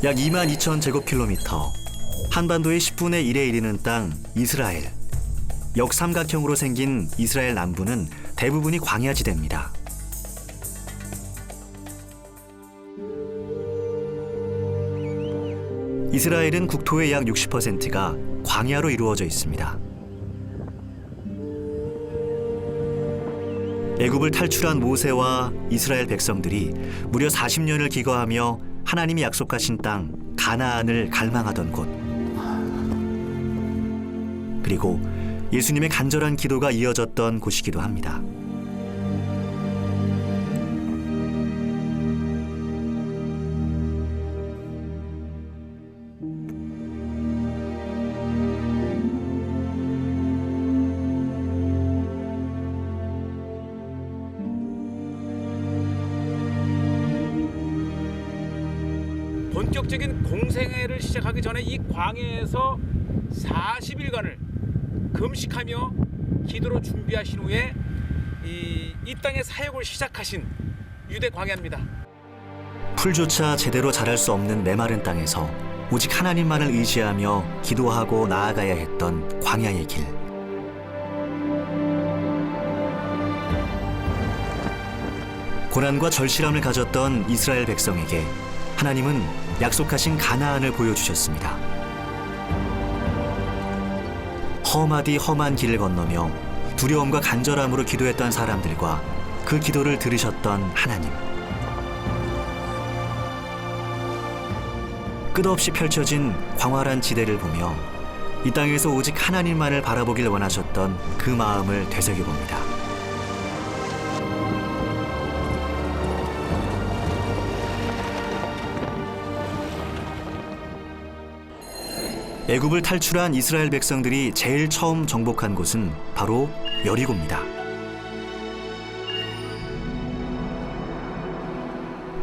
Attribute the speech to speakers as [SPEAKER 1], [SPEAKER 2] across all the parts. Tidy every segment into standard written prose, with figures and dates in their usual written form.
[SPEAKER 1] 약 22,000제곱킬로미터, 한반도의 10분의 1에 이르는 땅 이스라엘. 역삼각형으로 생긴 이스라엘 남부는 대부분이 광야지대입니다. 이스라엘은 국토의 약 60%가 광야로 이루어져 있습니다. 애굽을 탈출한 모세와 이스라엘 백성들이 무려 40년을 기거하며 하나님이 약속하신 땅 가나안을 갈망하던 곳. 그리고 예수님의 간절한 기도가 이어졌던 곳이기도 합니다.
[SPEAKER 2] 본격적인 공생애를 시작하기 전에 이 광야에서 40일간을 금식하며 기도로 준비하신 후에 이 땅의 사역을 시작하신 유대 광야입니다.
[SPEAKER 1] 풀조차 제대로 자랄 수 없는 메마른 땅에서 오직 하나님만을 의지하며 기도하고 나아가야 했던 광야의 길. 고난과 절실함을 가졌던 이스라엘 백성에게 하나님은 약속하신 가나안을 보여주셨습니다. 험하디 험한 길을 건너며 두려움과 간절함으로 기도했던 사람들과 그 기도를 들으셨던 하나님. 끝없이 펼쳐진 광활한 지대를 보며 이 땅에서 오직 하나님만을 바라보길 원하셨던 그 마음을 되새겨봅니다. 애굽을 탈출한 이스라엘 백성들이 제일 처음 정복한 곳은 바로 여리고입니다.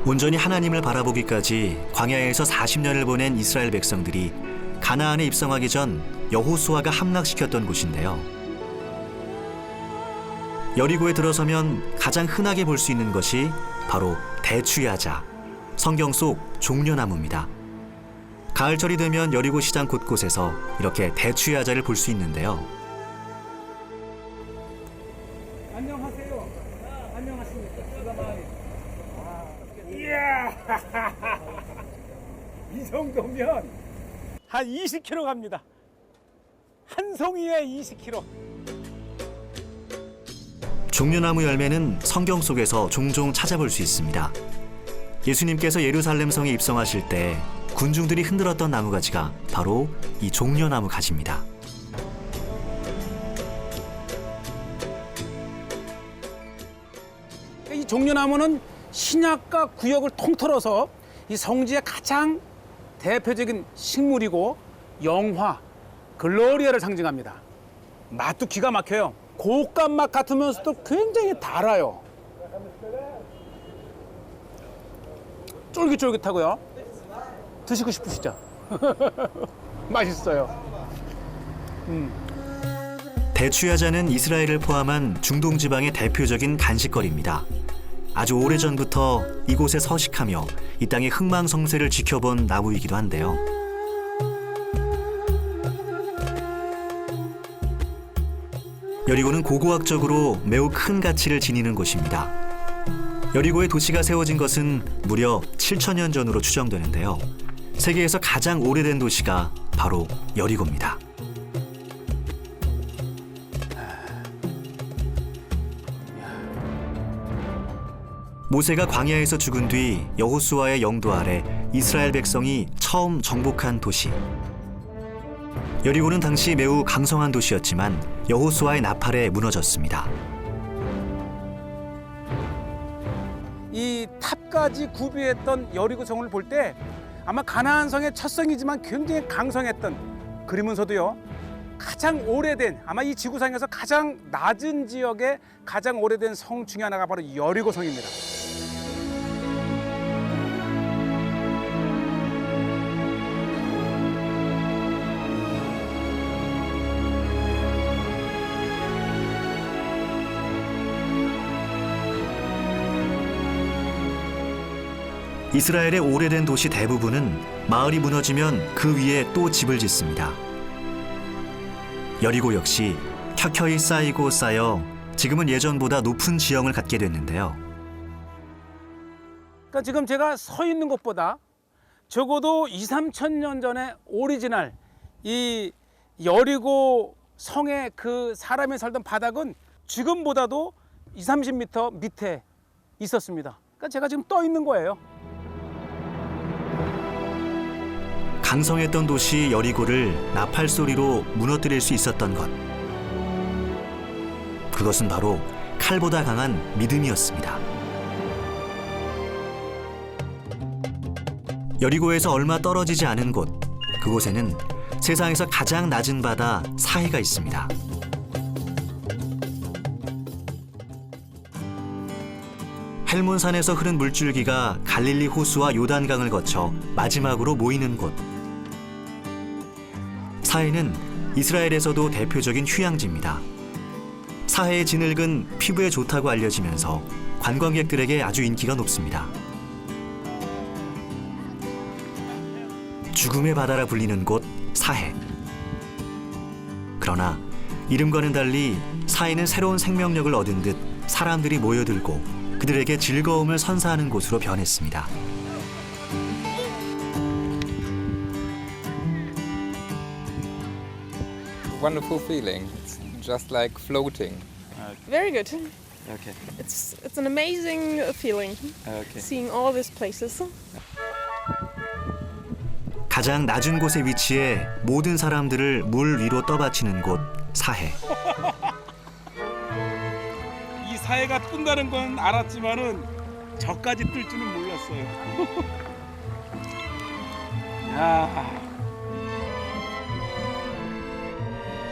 [SPEAKER 1] 온전히 하나님을 바라보기까지 광야에서 40년을 보낸 이스라엘 백성들이 가나안에 입성하기 전 여호수아가 함락시켰던 곳인데요. 여리고에 들어서면 가장 흔하게 볼 수 있는 것이 바로 대추야자, 성경 속 종려나무입니다. 가을철이 되면 여리고 시장 곳곳에서 이렇게 대추야자를 볼 수 있는데요.
[SPEAKER 2] 안녕하세요. 안녕하십니까. 이야! 이 정도면 한 20km 갑니다. 한 송이에 20km.
[SPEAKER 1] 종려나무 열매는 성경 속에서 종종 찾아볼 수 있습니다. 예수님께서 예루살렘 성에 입성하실 때 군중들이 흔들었던 나무가지가 바로 이 종려나무 가지입니다.
[SPEAKER 2] 이 종려나무는 신약과 구약을 통틀어서 이 성지의 가장 대표적인 식물이고 영화, 글로리아를 상징합니다. 맛도 기가 막혀요. 고운 맛 같으면서도 굉장히 달아요. 쫄깃쫄깃하고요. 드시고 싶으시죠? 맛있어요.
[SPEAKER 1] 대추야자는 이스라엘을 포함한 중동 지방의 대표적인 간식거리입니다. 아주 오래전부터 이곳에 서식하며 이 땅의 흥망성쇠를 지켜본 나무이기도 한데요. 여리고는 고고학적으로 매우 큰 가치를 지니는 곳입니다. 여리고의 도시가 세워진 것은 무려 7,000년 전으로 추정되는데요. 세계에서 가장 오래된 도시가 바로 여리고입니다. 모세가 광야에서 죽은 뒤 여호수아의 영도 아래 이스라엘 백성이 처음 정복한 도시. 여리고는 당시 매우 강성한 도시였지만 여호수아의 나팔에 무너졌습니다.
[SPEAKER 2] 이 탑까지 구비했던 여리고 성을 볼 때 아마 가나안 성의 첫 성이지만 굉장히 강성했던, 그러면서도요 가장 오래된, 아마 이 지구상에서 가장 낮은 지역의 가장 오래된 성 중에 하나가 바로 여리고 성입니다.
[SPEAKER 1] 이스라엘의 오래된 도시 대부분은 마을이 무너지면 그 위에 또 집을 짓습니다. 여리고 역시 켜켜이 쌓이고 쌓여 지금은 예전보다 높은 지형을 갖게 됐는데요.
[SPEAKER 2] 그러니까 지금 제가 서 있는 곳보다 적어도 2, 3천 년 전에 오리지널 이 여리고 성의 그 사람이 살던 바닥은 지금보다도 2, 30m 밑에 있었습니다. 그러니까 제가 지금 떠 있는 거예요.
[SPEAKER 1] 강성했던 도시 여리고를 나팔 소리로 무너뜨릴 수 있었던 것. 그것은 바로 칼보다 강한 믿음이었습니다. 여리고에서 얼마 떨어지지 않은 곳, 그곳에는 세상에서 가장 낮은 바다 사해가 있습니다. 헬몬산에서 흐른 물줄기가 갈릴리 호수와 요단강을 거쳐 마지막으로 모이는 곳. 사해는 이스라엘에서도 대표적인 휴양지입니다. 사해의 진흙은 피부에 좋다고 알려지면서 관광객들에게 아주 인기가 높습니다. 죽음의 바다라 불리는 곳 사해. 그러나 이름과는 달리 사해는 새로운 생명력을 얻은 듯 사람들이 모여들고 그들에게 즐거움을 선사하는 곳으로 변했습니다.
[SPEAKER 3] Wonderful feeling. It's just like floating.
[SPEAKER 4] Very good.
[SPEAKER 3] Okay.
[SPEAKER 4] It's an amazing feeling
[SPEAKER 3] Okay.
[SPEAKER 4] seeing all these places.
[SPEAKER 1] 가장 낮은 곳에 위치해 모든 사람들을 물 위로 떠받치는 곳 사해.
[SPEAKER 2] 이 사해가 뜬다는 건 알았지만은 저까지 뜰 줄은 몰랐어요. 야.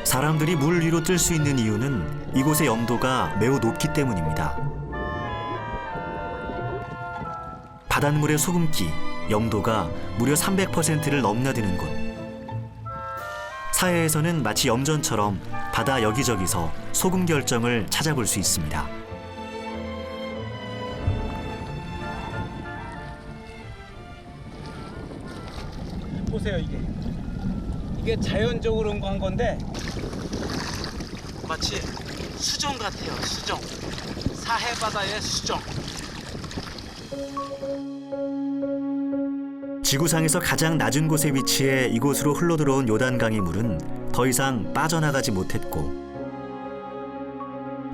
[SPEAKER 1] 사람들이 물 위로 뜰 수 있는 이유는 이곳의 염도가 매우 높기 때문입니다. 바닷물의 소금기, 염도가 무려 300%를 넘나드는 곳. 사해에서는 마치 염전처럼 바다 여기저기서 소금 결정을 찾아볼 수 있습니다.
[SPEAKER 2] 보세요, 이게 자연적으로 한 건데 마치 수정 같아요. 수정. 사해 바다의 수정.
[SPEAKER 1] 지구상에서 가장 낮은 곳에 위치해 이곳으로 흘러들어온 요단강의 물은 더 이상 빠져나가지 못했고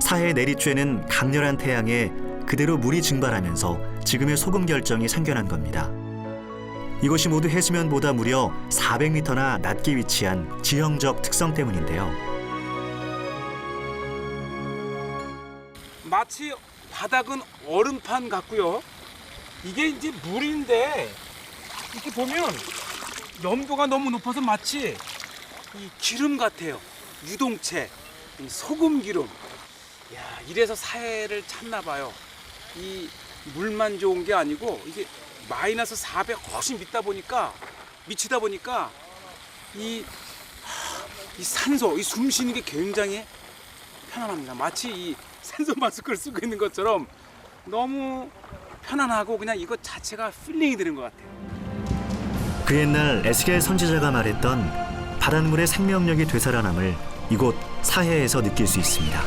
[SPEAKER 1] 사해의 내리쬐는 강렬한 태양에 그대로 물이 증발하면서 지금의 소금 결정이 생겨난 겁니다. 이것이 모두 해수면보다 무려 400m나 낮게 위치한 지형적 특성 때문인데요.
[SPEAKER 2] 마치 바닥은 얼음판 같고요. 이게 이제 물인데 이렇게 보면 염도가 너무 높아서 마치 이 기름 같아요. 유동체, 이 소금 기름. 야, 이래서 사해를 찾나 봐요. 이 물만 좋은 게 아니고 이게 마이너스 400 훨씬 미치다 보니까 이 산소, 이 숨 쉬는 게 굉장히 편안합니다. 마치 이 산소 마스크를 쓰고 있는 것처럼 너무 편안하고 그냥 이것 자체가 필링이 드는 것 같아요.
[SPEAKER 1] 그 옛날 에스겔 선지자가 말했던 바닷물의 생명력이 되살아남을 이곳 사해에서 느낄 수 있습니다.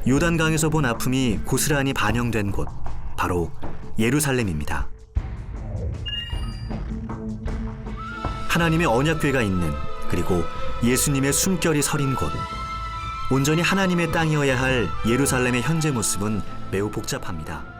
[SPEAKER 1] 요단강에서 본 아픔이 고스란히 반영된 곳, 바로 예루살렘입니다. 하나님의 언약궤가 있는, 그리고 예수님의 숨결이 서린 곳. 온전히 하나님의 땅이어야 할 예루살렘의 현재 모습은 매우 복잡합니다.